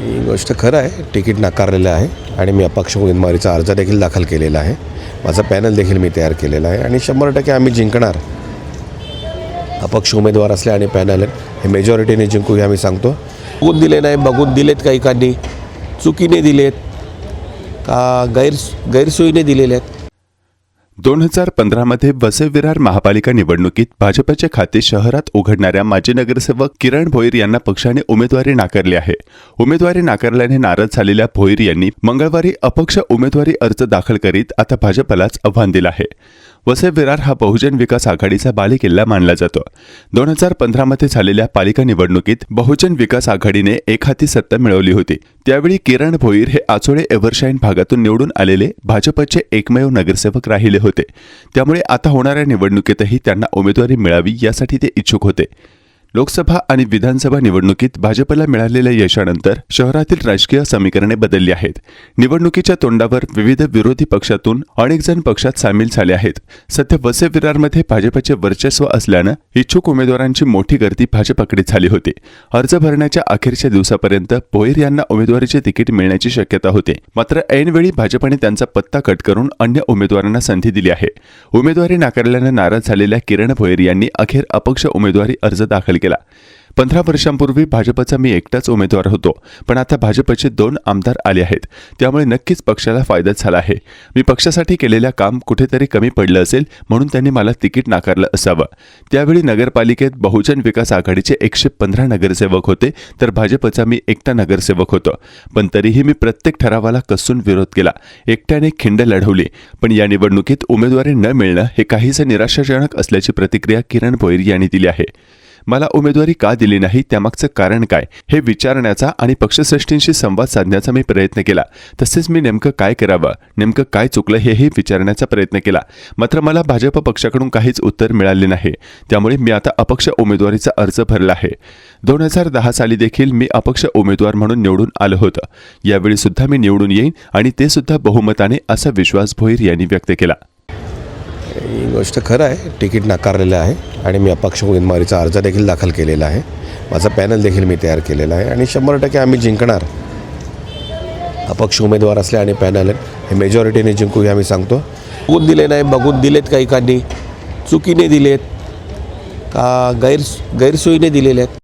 ही गोष्ट खरं आहे, तिकीट नाकारलेलं आहे आणि मी अपक्ष उमेदवारीचा अर्ज देखील दाखल केलेला आहे. माझा पॅनल देखील मी तयार केलेला आहे आणि 100% आम्ही जिंकणार. अपक्ष उमेदवार असले आणि पॅनल हे मेजॉरिटीने जिंकू हे आम्ही सांगतो. बघून दिले नाही, बघून दिलेत काही एकांनी, चुकीने दिलेत का गैरसोयीने दिलेले आहेत. 2015 मध्ये वसई विरार महापालिका निवडणुकीत भाजपचे खाते शहरात उघडणाऱ्या माजी नगरसेवक किरण भोईर यांना पक्षाने उमेदवारी नाकारली आहे. उमेदवारी नाकारल्याने नाराज झालेल्या भोईर यांनी मंगळवारी अपक्ष उमेदवारी अर्ज दाखल करीत आता भाजपलाच आव्हान दिलं आहे. वसई विरार हा बहुजन विकास आघाडीचा बालेकिल्ला मानला जातो. 2015 मध्ये झालेल्या पालिका निवडणुकीत बहुजन विकास आघाडीने एकहाती सत्ता मिळवली होती. त्यावेळी किरण भोईर हे आचोळे एव्हरशाईन भागातून निवडून आलेले भाजपचे एकमेव नगरसेवक राहिले होते. त्यामुळे आता होणाऱ्या निवडणुकीतही त्यांना उमेदवारी मिळावी यासाठी ते इच्छुक होते. लोकसभा आणि विधानसभा निवडणुकीत भाजपला मिळालेल्या यशानंतर शहरातील राजकीय समीकरणे बदलली आहेत. निवडणुकीच्या तोंडावर विविध विरोधी पक्षातून अनेक जण पक्षात सामील झाले आहेत. सध्या वसई विरारमध्ये भाजपचे वर्चस्व असल्यानं इच्छुक उमेदवारांची मोठी गर्दी भाजपकडे झाली होती. अर्ज भरण्याच्या अखेरच्या दिवसापर्यंत भोईर यांना उमेदवारीचे तिकीट मिळण्याची शक्यता होती. मात्र ऐनवेळी भाजपने त्यांचा पत्ता कट करून अन्य उमेदवारांना संधी दिली आहे. उमेदवारी नाकारल्यानं नाराज झालेल्या किरण भोईर यांनी अखेर अपक्ष उमेदवारी अर्ज दाखल केला. 15 वर्षांपूर्वी भाजपचा मी एकटाच उमेदवार होतो, पण आता भाजपचे 2 आमदार आले आहेत. त्यामुळे नक्कीच पक्षाला फायदाच झाला आहे. मी पक्षासाठी केलेलं काम कुठेतरी कमी पडलं असेल म्हणून त्यांनी मला तिकीट नाकारलं असावं. त्यावेळी नगरपालिकेत बहुजन विकास आघाडीचे 115 नगरसेवक होते, तर भाजपचा मी एकटा नगरसेवक होतो. पण तरीही मी प्रत्येक ठरावाला कसून विरोध केला, एकट्याने खिंड लढवली. पण या निवडणुकीत उमेदवारी न मिळणं हे काहीसं निराशाजनक असल्याची प्रतिक्रिया किरण भोईर यांनी दिली आहे. मला उमेदवारी का दिली नाही त्यामागचं कारण काय हे विचारण्याचा आणि पक्षश्रेष्ठींशी संवाद साधण्याचा मी प्रयत्न केला. तसेच मी नेमकं काय करावं, नेमकं काय चुकलं हेही विचारण्याचा प्रयत्न केला. मात्र मला भाजप पक्षाकडून काहीच उत्तर मिळाले नाही. त्यामुळे मी आता अपक्ष उमेदवारीचा अर्ज भरला आहे. 2010 साली देखील मी अपक्ष उमेदवार म्हणून निवडून आलं होतं. यावेळी सुद्धा मी निवडून येईन आणि ते सुद्धा बहुमताने असा विश्वास भोईर यांनी व्यक्त केला. ही गोष्ट खरं आहे, तिकीट नाकारलेलं आहे आणि मी अपक्ष उमेदवारीचा अर्ज देखील दाखल केलेला आहे. माझा पॅनल देखील मी तयार केलेला आहे आणि 100% आम्ही जिंकणार. अपक्ष उमेदवार असले आणि पॅनल हे मेजॉरिटीने जिंकू हे आम्ही सांगतो. बघून दिले नाही, बघून दिलेत काही एकांनी, चुकीने दिलेत का गैरसोयीने दिलेले आहेत.